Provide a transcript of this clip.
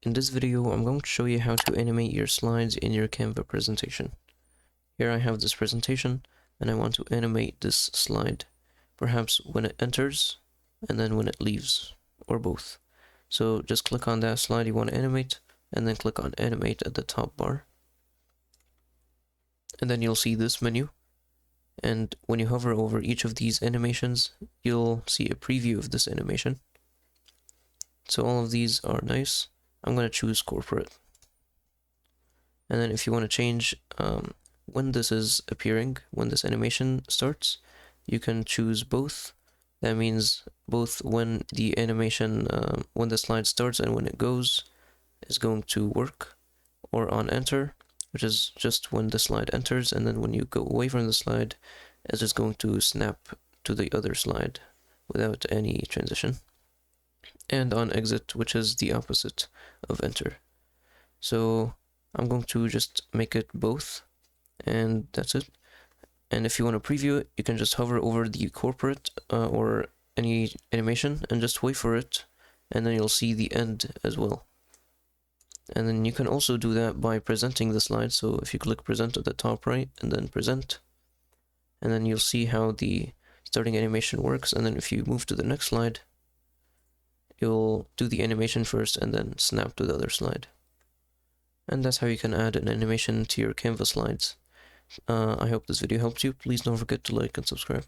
In this video, I'm going to show you how to animate your slides in your Canva presentation. Here I have this presentation, and I want to animate this slide, perhaps when it enters, and then when it leaves, or both. So just click on that slide you want to animate, and then click on Animate at the top bar. And then you'll see this menu. And when you hover over each of these animations, you'll see a preview of this animation. So all of these are nice. I'm going to choose corporate. And then if you want to change when this is appearing, when this animation starts, you can choose both. That means both when the animation, when the slide starts and when it goes is going to work, or on enter, which is just when the slide enters, and then when you go away from the slide, it's just going to snap to the other slide without any transition. And on exit, which is the opposite of enter. So I'm going to just make it both, and that's it. And if you want to preview it, you can just hover over the corporate or any animation and just wait for it, and then you'll see the end as well. And then you can also do that by presenting the slide. So if you click present at the top right and then present, and then you'll see how the starting animation works. And then if you move to the next slide, you'll do the animation first and then snap to the other slide. And that's how you can add an animation to your Canva slides. I hope this video helped you. Please don't forget to like and subscribe.